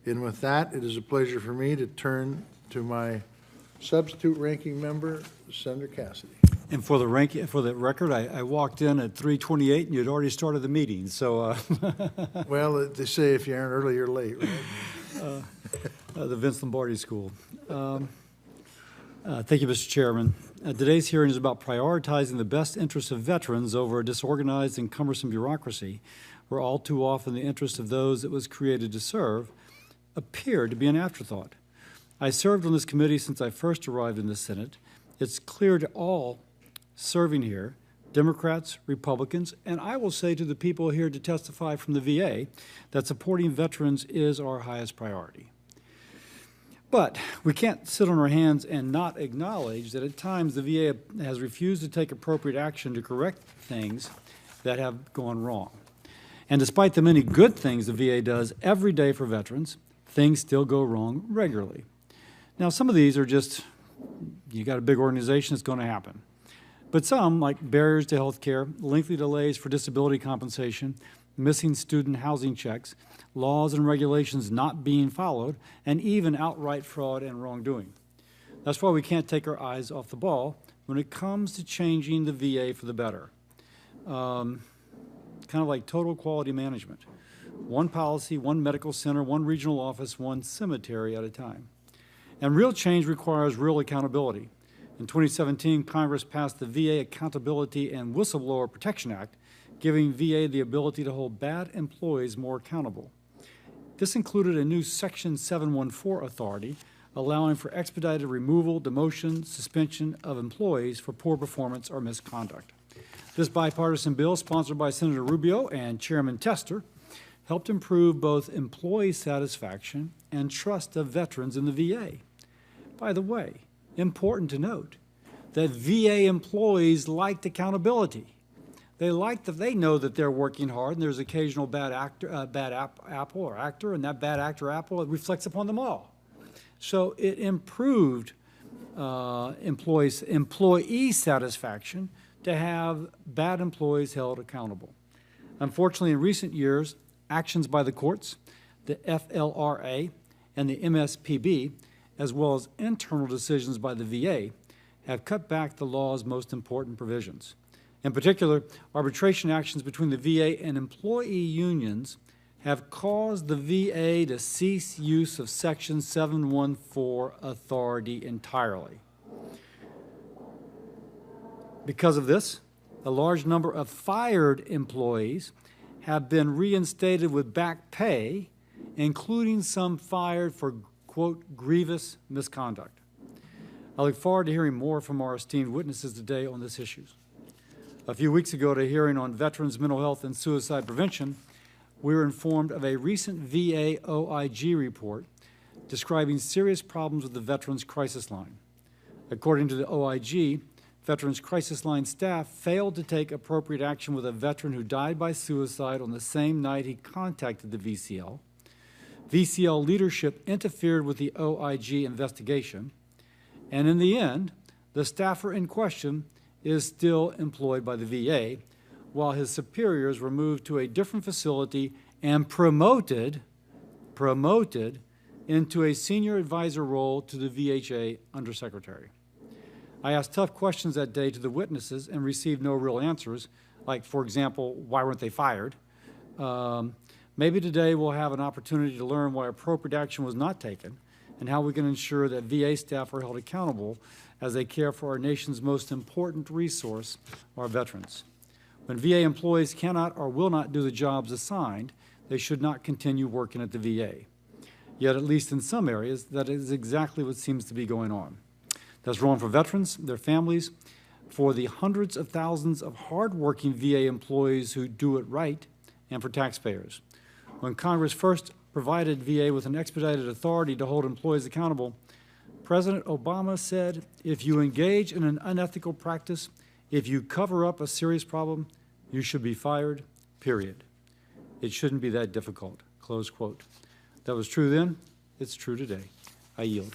And with that, it is a pleasure for me to turn to my substitute ranking member, Senator Cassidy. And for the record, I walked in at 3:28 and you'd already started the meeting, so. Well, they say if you aren't early, you're late, right? The Vince Lombardi School. Thank you, Mr. Chairman. Today's hearing is about prioritizing the best interests of veterans over a disorganized and cumbersome bureaucracy, where all too often the interests of those it was created to serve appear to be an afterthought. I served on this committee since I first arrived in the Senate. It's clear to all serving here, Democrats, Republicans, and I will say to the people here to testify from the VA, that supporting veterans is our highest priority. But we can't sit on our hands and not acknowledge that at times the VA has refused to take appropriate action to correct things that have gone wrong. And despite the many good things the VA does every day for veterans, things still go wrong regularly. Now, some of these are just, you got a big organization, it's going to happen. But some, like barriers to health care, lengthy delays for disability compensation, missing student housing checks, laws and regulations not being followed, and even outright fraud and wrongdoing. That's why we can't take our eyes off the ball when it comes to changing the VA for the better. Kind of like total quality management. One policy, one medical center, one regional office, one cemetery at a time. And real change requires real accountability. In 2017, Congress passed the VA Accountability and Whistleblower Protection Act, giving VA the ability to hold bad employees more accountable. This included a new Section 714 authority, allowing for expedited removal, demotion, suspension of employees for poor performance or misconduct. This bipartisan bill, sponsored by Senator Rubio and Chairman Tester, helped improve both employee satisfaction and trust of veterans in the VA. By the way, important to note that VA employees liked accountability. They know that they're working hard, and there's occasional bad apple or actor, and that bad actor apple, it reflects upon them all. So it improved employee satisfaction to have bad employees held accountable. Unfortunately, in recent years, actions by the courts, the FLRA, and the MSPB, as well as internal decisions by the VA, have cut back the law's most important provisions. In particular, arbitration actions between the VA and employee unions have caused the VA to cease use of Section 714 authority entirely. Because of this, a large number of fired employees have been reinstated with back pay, including some fired for, quote, grievous misconduct. I look forward to hearing more from our esteemed witnesses today on this issue. A few weeks ago at a hearing on veterans' mental health and suicide prevention, we were informed of a recent VA OIG report describing serious problems with the Veterans Crisis Line. According to the OIG, Veterans Crisis Line staff failed to take appropriate action with a veteran who died by suicide on the same night he contacted the VCL. VCL leadership interfered with the OIG investigation, and in the end, the staffer in question is still employed by the VA, while his superiors were moved to a different facility and promoted into a senior advisor role to the VHA undersecretary. I asked tough questions that day to the witnesses and received no real answers, like, for example, why weren't they fired? Maybe today we'll have an opportunity to learn why appropriate action was not taken and how we can ensure that VA staff are held accountable as they care for our nation's most important resource, our veterans. When VA employees cannot or will not do the jobs assigned, they should not continue working at the VA. Yet, at least in some areas, that is exactly what seems to be going on. That's wrong for veterans, their families, for the hundreds of thousands of hardworking VA employees who do it right, and for taxpayers. When Congress first provided VA with an expedited authority to hold employees accountable, President Obama said, if you engage in an unethical practice, if you cover up a serious problem, you should be fired, period. It shouldn't be that difficult, close quote. That was true then, it's true today. I yield.